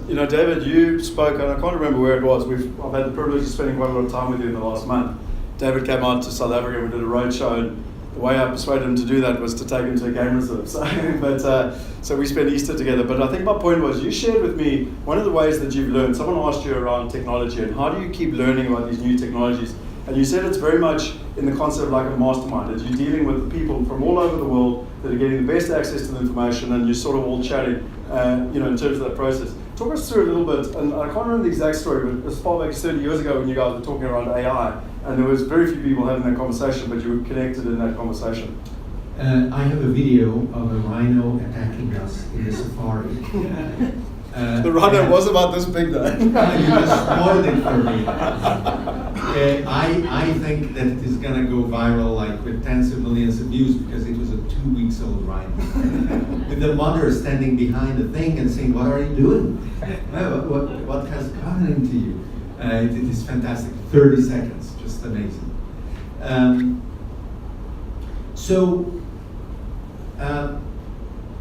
David, you spoke, and I can't remember where it was. I've had the privilege of spending quite a lot of time with you in the last month. David came out to South Africa, we did a road show, and the way I persuaded him to do that was to take him to a game reserve. So we spent Easter together. But I think my point was, you shared with me one of the ways that you've learned. Someone asked you around technology and how do you keep learning about these new technologies? And you said it's very much in the concept of like a mastermind, that you're dealing with people from all over the world that are getting the best access to the information, and you're sort of all chatting, in terms of that process. Talk us through a little bit, and I can't remember the exact story, but as far back as 30 years ago when you guys were talking around AI, and there was very few people having that conversation, but you were connected in that conversation. I have a video of a rhino attacking us in the safari. The rhino was about this big though. You just spoiled it for me. I think that it is going to go viral like with tens of millions of views because it was a 2 weeks old rhino. With the mother standing behind the thing and saying, "What are you doing? What has gotten into you?" It is fantastic. 30 seconds, just amazing.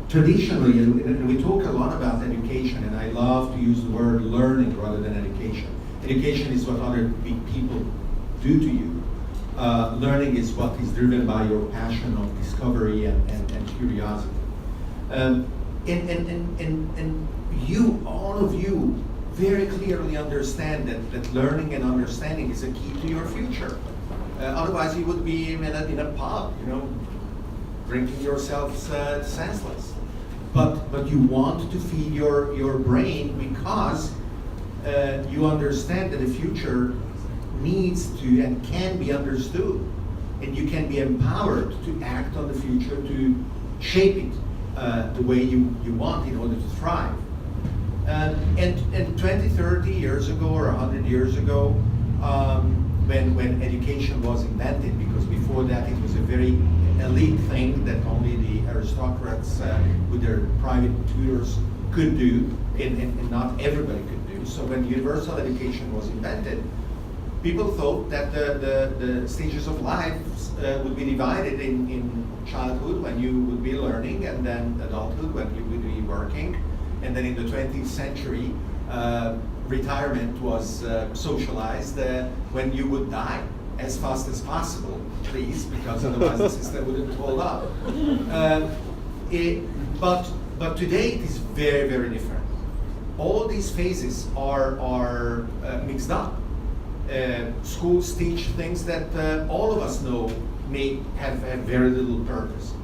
Traditionally, and we talk a lot about education, and I love to use the word learning rather than education. Education is what other people do to you. Learning is what is driven by your passion of discovery and curiosity. And you, all of you, very clearly understand that learning and understanding is a key to your future. Otherwise, you would be in a pub, drinking yourself senseless. But you want to feed your brain because you understand that the future needs to and can be understood, and you can be empowered to act on the future, to shape it the way you want in order to thrive. And 20, 30 years ago or 100 years ago, when education was invented, because before that it was a very elite thing that only the aristocrats with their private tutors could do, and not everybody could do. So when universal education was invented, people thought that the stages of life would be divided in childhood, when you would be learning, and then adulthood, when you would be working, and then in the 20th century, retirement was socialized when you would die as fast as possible, please, because otherwise the system wouldn't hold up. But today it is very, very different. All these phases are mixed up. Schools teach things that all of us know may have very little purpose.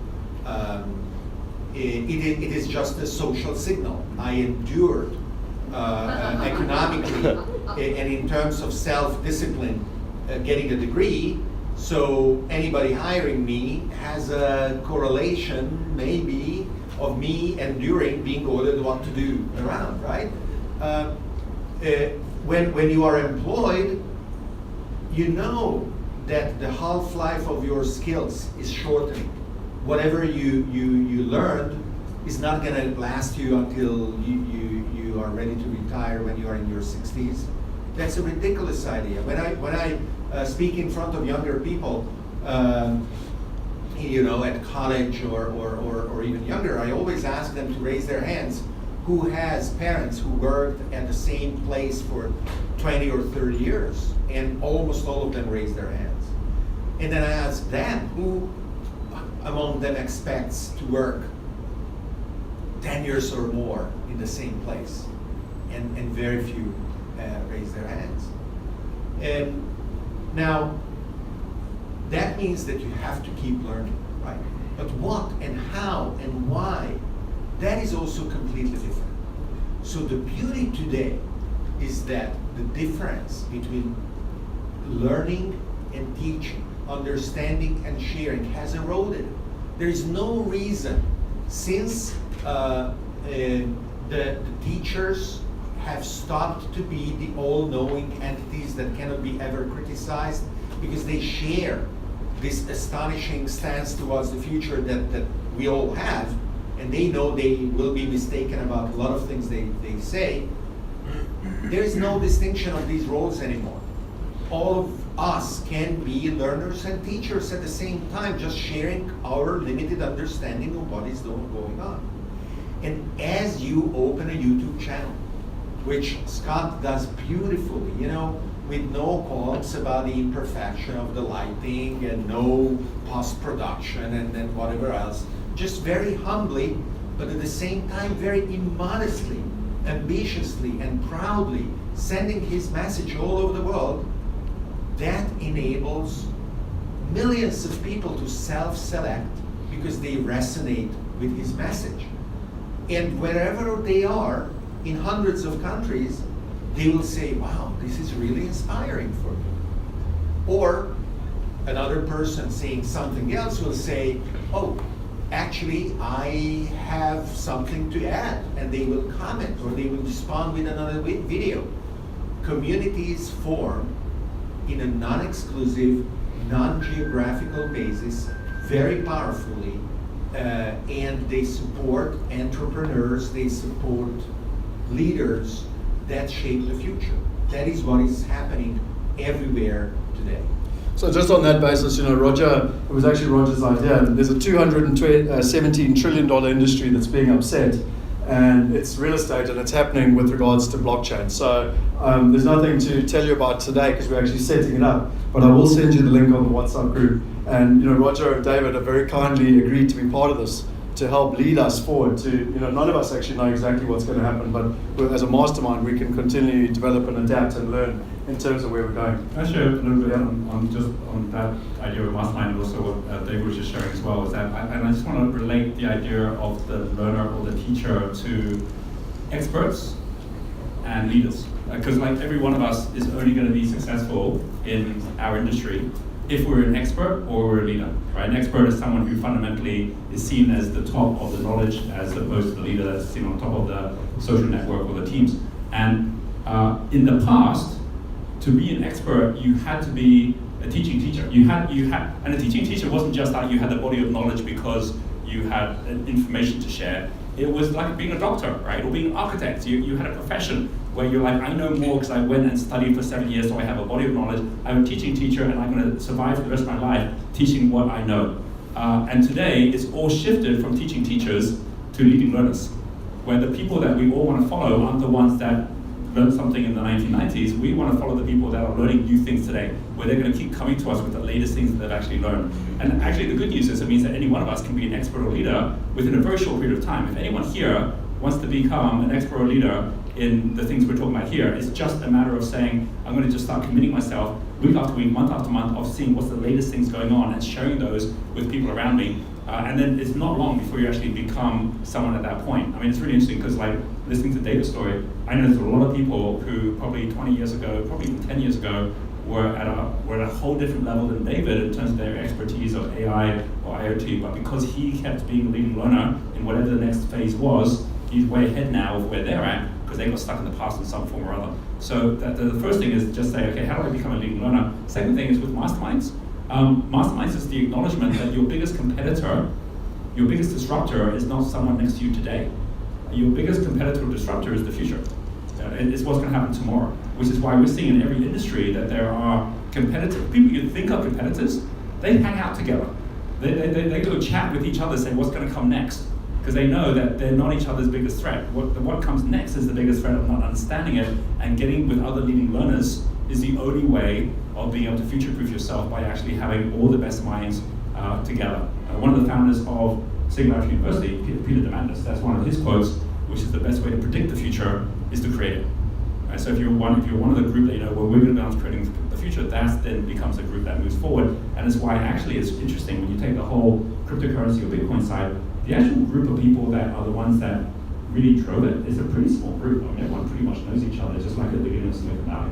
It is just a social signal. I endured economically and in terms of self-discipline getting a degree, so anybody hiring me has a correlation maybe of me enduring being ordered what to do around, right? When you are employed, you know that the half-life of your skills is shortening. Whatever you learned is not going to last you until you are ready to retire when you are in your 60s. That's a ridiculous idea. When I speak in front of younger people, at college or even younger, I always ask them to raise their hands who has parents who worked at the same place for 20 or 30 years, and almost all of them raise their hands. And then I ask them, who among them expects to work 10 years or more in the same place? And very few raise their hands. And now, that means that you have to keep learning, right? But what and how and why, that is also completely different. So the beauty today is that the difference between learning and teaching, understanding and sharing has eroded. There is no reason, since the teachers have stopped to be the all-knowing entities that cannot be ever criticized, because they share this astonishing stance towards the future that we all have, and they know they will be mistaken about a lot of things they say. There is no distinction of these roles anymore. All of us can be learners and teachers at the same time, just sharing our limited understanding of what is going on. And as you open a YouTube channel, which Scott does beautifully, you know, with no qualms about the imperfection of the lighting and no post-production and then whatever else. Just very humbly, but at the same time very immodestly, ambitiously, and proudly sending his message all over the world. That enables millions of people to self-select because they resonate with his message. And wherever they are, in hundreds of countries, they will say, wow, this is really inspiring for me. Or another person saying something else will say, oh, actually, I have something to add, and they will comment or they will respond with another video. Communities form in a non-exclusive, non-geographical basis very powerfully, and they support entrepreneurs, they support leaders that shape the future. That is what is happening everywhere today. So just on that basis, you know, Roger, it was actually Roger's idea. There's a $217 trillion industry that's being upset, and it's real estate, and it's happening with regards to blockchain. So there's nothing to tell you about today because we're actually setting it up, but I will send you the link on the WhatsApp group. And, you know, Roger and David have very kindly agreed to be part of this, to help lead us forward to, you know, none of us actually know exactly what's going to happen, but as a mastermind, we can continually develop and adapt and learn in terms of where we're going. Can I share a little bit on that idea of mastermind, and also what David was just sharing as well, is that, and I just want to relate the idea of the learner or the teacher to experts and leaders. Because like every one of us is only going to be successful in our industry if we're an expert or we're a leader, right? An expert is someone who fundamentally is seen as the top of the knowledge, as opposed to the leader that's seen on top of the social network or the teams. And in the past, to be an expert, you had to be a teaching teacher. And a teaching teacher wasn't just that you had the body of knowledge because you had information to share. It was like being a doctor, right? Or being an architect. You had a profession where you're like, I know more because I went and studied for 7 years, so I have a body of knowledge. I'm a teaching teacher, and I'm going to survive for the rest of my life teaching what I know. And today, it's all shifted from teaching teachers to leading learners, where the people that we all want to follow aren't the ones that learned something in the 1990s. We want to follow the people that are learning new things today, where they're going to keep coming to us with the latest things that they've actually learned. And actually, the good news is it means that any one of us can be an expert or leader within a very short period of time. If anyone here wants to become an expert or leader in the things we're talking about here, it's just a matter of saying, I'm going to just start committing myself week after week, month after month, of seeing what's the latest things going on and sharing those with people around me. And then it's not long before you actually become someone at that point. I mean, it's really interesting because, like, listening to David's story, I know there's a lot of people who probably 20 years ago, probably even 10 years ago, were at a whole different level than David in terms of their expertise of AI or IoT. But because he kept being a leading learner in whatever the next phase was, he's way ahead now of where they're at because they got stuck in the past in some form or other. So the first thing is just say, okay, how do I become a leading learner? Second thing is with masterminds. Masterminds is the acknowledgement that your biggest competitor, your biggest disruptor is not someone next to you today. Your biggest competitor or disruptor is the future. It's what's going to happen tomorrow, which is why we're seeing in every industry that there are competitors. People you think are competitors, they hang out together. They go chat with each other, say what's going to come next, because they know that they're not each other's biggest threat. What comes next is the biggest threat of not understanding it, and getting with other leading learners is the only way of being able to future-proof yourself by actually having all the best minds together. One of the founders of Singularity University, Peter Diamandis, that's one of his quotes, which is the best way to predict the future is to create it. So if you're one of the group that you know, well, we're going to be on creating the future, that then becomes a group that moves forward. And it's why actually it's interesting when you take the whole cryptocurrency or Bitcoin side, the actual group of people that are the ones that really drove it is a pretty small group. I mean, everyone pretty much knows each other, just like at the beginning of Silicon Valley.